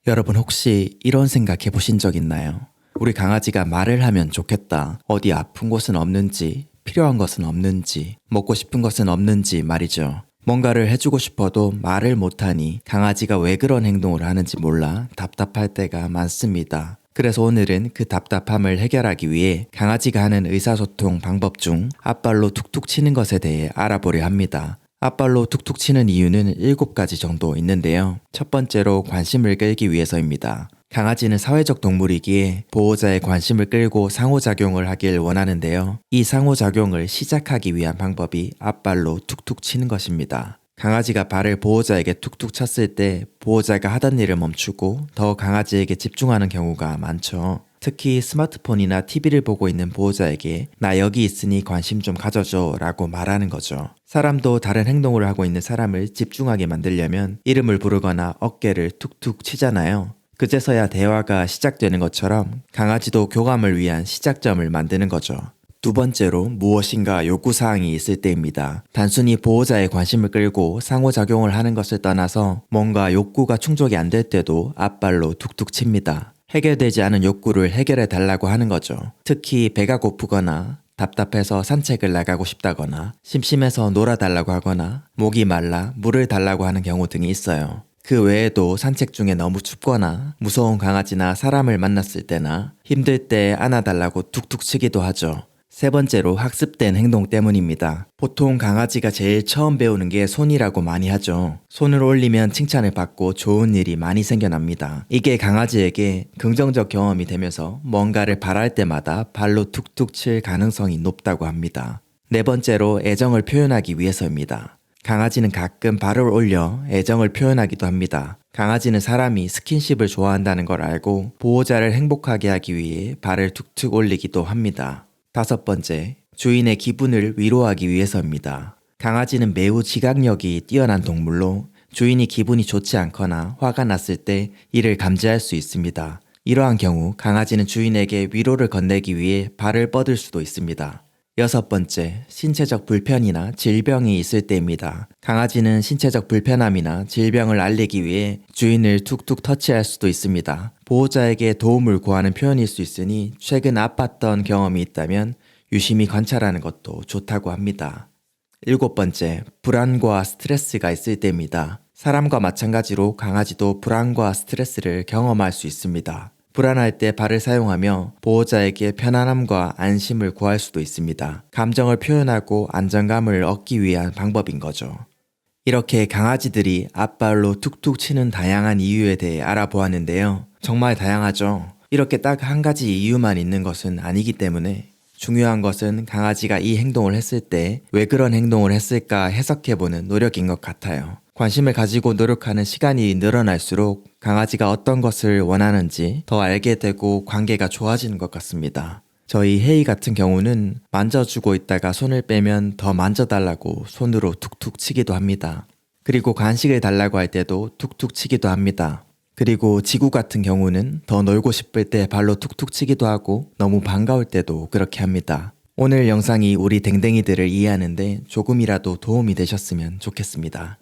여러분 혹시 이런 생각 해보신 적 있나요? 우리 강아지가 말을 하면 좋겠다. 어디 아픈 곳은 없는지, 필요한 것은 없는지, 먹고 싶은 것은 없는지 말이죠. 뭔가를 해주고 싶어도 말을 못하니 강아지가 왜 그런 행동을 하는지 몰라 답답할 때가 많습니다. 그래서 오늘은 그 답답함을 해결하기 위해 강아지가 하는 의사소통 방법 중 앞발로 툭툭 치는 것에 대해 알아보려 합니다. 앞발로 툭툭 치는 이유는 7가지 정도 있는데요. 첫 번째로 관심을 끌기 위해서입니다. 강아지는 사회적 동물이기에 보호자의 관심을 끌고 상호작용을 하길 원하는데요. 이 상호작용을 시작하기 위한 방법이 앞발로 툭툭 치는 것입니다. 강아지가 발을 보호자에게 툭툭 쳤을 때 보호자가 하던 일을 멈추고 더 강아지에게 집중하는 경우가 많죠. 특히 스마트폰이나 TV를 보고 있는 보호자에게 나 여기 있으니 관심 좀 가져줘 라고 말하는 거죠. 사람도 다른 행동을 하고 있는 사람을 집중하게 만들려면 이름을 부르거나 어깨를 툭툭 치잖아요. 그제서야 대화가 시작되는 것처럼 강아지도 교감을 위한 시작점을 만드는 거죠. 두 번째로 무엇인가 요구사항이 있을 때입니다. 단순히 보호자의 관심을 끌고 상호작용을 하는 것을 떠나서 뭔가 욕구가 충족이 안 될 때도 앞발로 툭툭 칩니다. 해결되지 않은 욕구를 해결해 달라고 하는 거죠. 특히 배가 고프거나 답답해서 산책을 나가고 싶다거나 심심해서 놀아달라고 하거나 목이 말라 물을 달라고 하는 경우 등이 있어요. 그 외에도 산책 중에 너무 춥거나 무서운 강아지나 사람을 만났을 때나 힘들 때 안아달라고 툭툭 치기도 하죠. 세 번째로 학습된 행동 때문입니다. 보통 강아지가 제일 처음 배우는 게 손이라고 많이 하죠. 손을 올리면 칭찬을 받고 좋은 일이 많이 생겨납니다. 이게 강아지에게 긍정적 경험이 되면서 뭔가를 바랄 때마다 발로 툭툭 칠 가능성이 높다고 합니다. 네 번째로 애정을 표현하기 위해서입니다. 강아지는 가끔 발을 올려 애정을 표현하기도 합니다. 강아지는 사람이 스킨십을 좋아한다는 걸 알고 보호자를 행복하게 하기 위해 발을 툭툭 올리기도 합니다. 다섯 번째, 주인의 기분을 위로하기 위해서입니다. 강아지는 매우 지각력이 뛰어난 동물로 주인이 기분이 좋지 않거나 화가 났을 때 이를 감지할 수 있습니다. 이러한 경우 강아지는 주인에게 위로를 건네기 위해 발을 뻗을 수도 있습니다. 여섯 번째, 신체적 불편이나 질병이 있을 때입니다. 강아지는 신체적 불편함이나 질병을 알리기 위해 주인을 툭툭 터치할 수도 있습니다. 보호자에게 도움을 구하는 표현일 수 있으니 최근 아팠던 경험이 있다면 유심히 관찰하는 것도 좋다고 합니다. 일곱 번째, 불안과 스트레스가 있을 때입니다. 사람과 마찬가지로 강아지도 불안과 스트레스를 경험할 수 있습니다. 불안할 때 발을 사용하며 보호자에게 편안함과 안심을 구할 수도 있습니다. 감정을 표현하고 안정감을 얻기 위한 방법인 거죠. 이렇게 강아지들이 앞발로 툭툭 치는 다양한 이유에 대해 알아보았는데요. 정말 다양하죠. 이렇게 딱 한 가지 이유만 있는 것은 아니기 때문에 중요한 것은 강아지가 이 행동을 했을 때 왜 그런 행동을 했을까 해석해보는 노력인 것 같아요. 관심을 가지고 노력하는 시간이 늘어날수록 강아지가 어떤 것을 원하는지 더 알게 되고 관계가 좋아지는 것 같습니다. 저희 헤이 같은 경우는 만져주고 있다가 손을 빼면 더 만져달라고 손으로 툭툭 치기도 합니다. 그리고 간식을 달라고 할 때도 툭툭 치기도 합니다. 그리고 지구 같은 경우는 더 놀고 싶을 때 발로 툭툭 치기도 하고 너무 반가울 때도 그렇게 합니다. 오늘 영상이 우리 댕댕이들을 이해하는데 조금이라도 도움이 되셨으면 좋겠습니다.